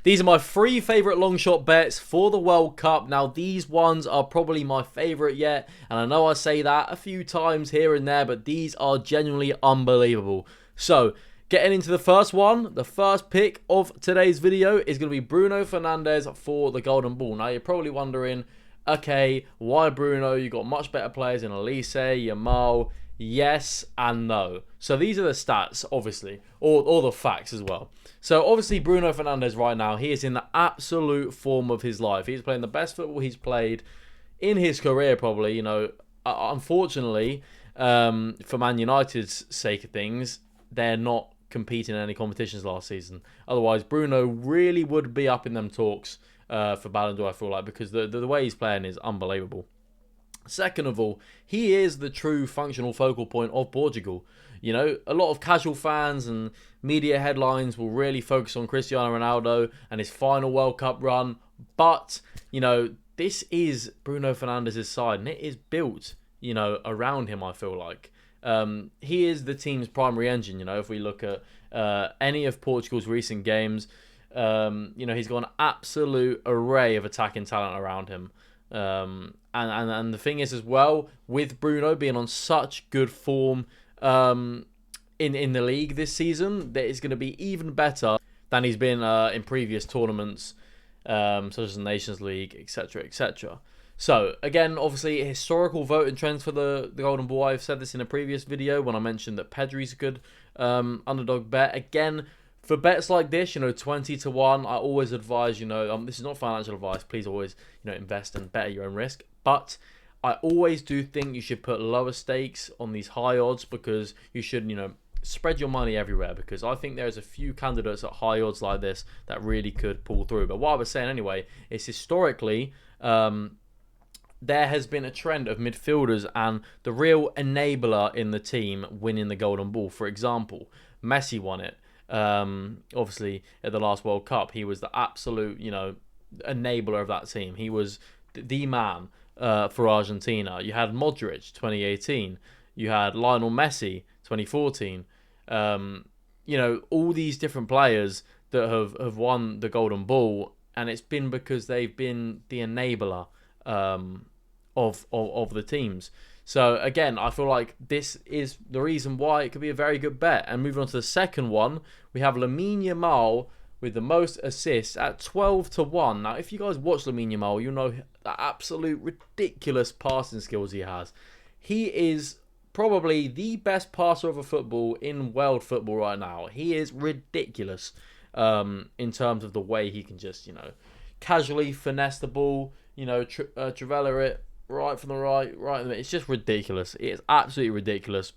These are my 3 favourite long shot bets for the World Cup. Now, these ones are probably my favourite yet, and I know I say that a few times here and there, but these are genuinely unbelievable. So, getting into the first one, the first pick of today's video is going to be Bruno Fernandes for the Golden Ball. Now, you're probably wondering, okay, why Bruno? You've got much better players in Elise, Yamal. Yes and no. So these are the stats, obviously, or the facts as well. So obviously Bruno Fernandes right now, he is in the absolute form of his life. He's playing the best football he's played in his career, probably. You know, unfortunately, for Man United's sake of things, they're not competing in any competitions last season. Otherwise, Bruno really would be up in them talks for Ballon d'Or, I feel like, because the way he's playing is unbelievable. Second of all, he is the true functional focal point of Portugal. You know, a lot of casual fans and media headlines will really focus on Cristiano Ronaldo and his final World Cup run. But, you know, this is Bruno Fernandes' side, and it is built, you know, around him, I feel like. He is the team's primary engine, you know, if we look at any of Portugal's recent games. You know, he's got an absolute array of attacking talent around him. And the thing is as well, with Bruno being on such good form in the league this season, that is going to be even better than he's been in previous tournaments, such as the Nations League, etc., etc. So, again, obviously, historical voting trends for the Golden Ball. I've said this in a previous video when I mentioned that Pedri's a good underdog bet. Again, for bets like this, you know, 20 to 1, I always advise, you know, this is not financial advice. Please always, you know, invest and bet at your own risk. But I always do think you should put lower stakes on these high odds, because you should, you know, spread your money everywhere, because I think there's a few candidates at high odds like this that really could pull through. But what I was saying anyway is historically, there has been a trend of midfielders and the real enabler in the team winning the Golden Ball. For example, Messi won it. Obviously, at the last World Cup, he was the absolute, you know, enabler of that team. He was the man for Argentina. You had Modric, 2018. You had Lionel Messi, 2014. You know, all these different players that have won the Golden Ball, and it's been because they've been the enabler of the teams. So, again, I feel like this is the reason why it could be a very good bet. And moving on to the second one, we have Lamine Yamal with the most assists at 12 to 1. Now, if you guys watch Lamine Yamal, you'll know the absolute ridiculous passing skills he has. He is probably the best passer of a football in world football right now. He is ridiculous in terms of the way he can just, you know, casually finesse the ball, you know, trivela it, right from the right in the middle. It's just ridiculous. It is absolutely ridiculous.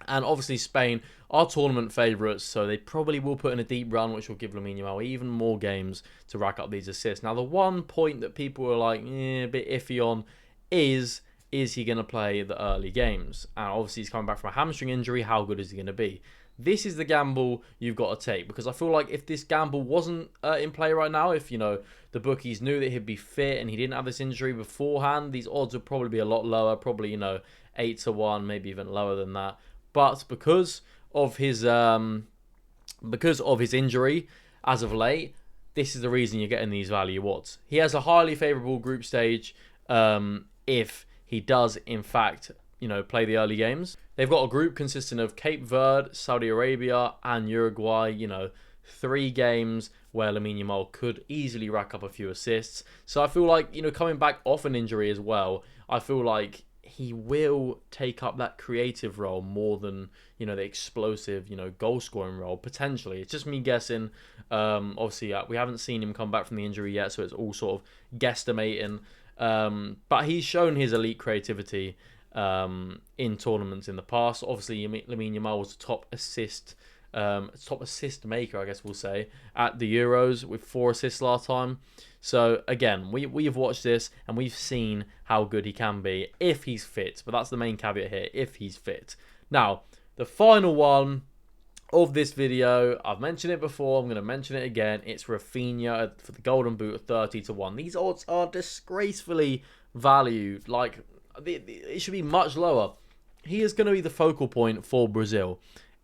And obviously Spain are tournament favourites, so they probably will put in a deep run, which will give Lamine Yamal even more games to rack up these assists. Now, the one point that people are like, a bit iffy on is he going to play the early games? And obviously he's coming back from a hamstring injury. How good is he going to be? This is the gamble you've got to take, because I feel like if this gamble wasn't in play right now, if, you know, the bookies knew that he'd be fit and he didn't have this injury beforehand, these odds would probably be a lot lower, probably, you know, 8 to 1, maybe even lower than that. But because of his injury as of late, this is the reason you're getting these value odds. He has a highly favourable group stage if he does, in fact, you know, play the early games. They've got a group consisting of Cape Verde, Saudi Arabia, and Uruguay. You know, 3 games where Lamine Yamal could easily rack up a few assists. So I feel like, you know, coming back off an injury as well, I feel like he will take up that creative role more than, you know, the explosive, you know, goal-scoring role, potentially. It's just me guessing. Obviously, we haven't seen him come back from the injury yet, so it's all sort of guesstimating. But he's shown his elite creativity in tournaments in the past. Obviously, Lamine Yamal was the top assist maker, I guess we'll say, at the Euros with 4 assists last time. So again, we've watched this and we've seen how good he can be if he's fit. But that's the main caveat here, if he's fit. Now, the final one of this video, I've mentioned it before, I'm going to mention it again. It's Rafinha for the Golden Boot at 30 to 1. These odds are disgracefully valued. Like, it should be much lower. He is going to be the focal point for Brazil.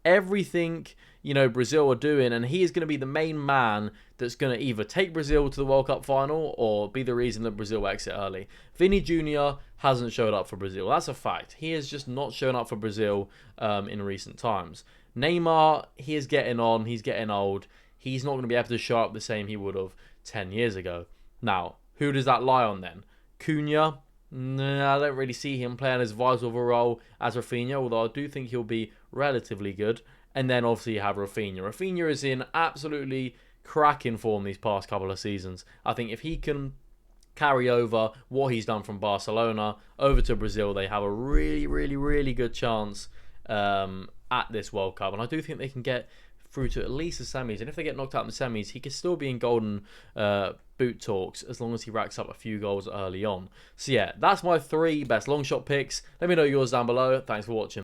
everything, you know, Brazil are doing, and he is going to be the main man that's going to either take Brazil to the World Cup final or be the reason that Brazil exit early. Vini Jr. hasn't showed up for Brazil. That's a fact. He has just not shown up for Brazil in recent times. Neymar, he is getting on. He's getting old. He's not going to be able to show up the same he would have 10 years ago. Now, who does that lie on then? Cunha? Nah, I don't really see him playing as vital of a role as Rafinha, although I do think he'll be relatively good. And then obviously you have Rafinha. Rafinha is in absolutely cracking form these past couple of seasons. I think if he can carry over what he's done from Barcelona over to Brazil, they have a really, really, really good chance at this World Cup. And I do think they can get through to at least the semis. And if they get knocked out in the semis, he could still be in golden boot talks as long as he racks up a few goals early on. So yeah, that's my 3 best long shot picks. Let me know yours down below. Thanks for watching.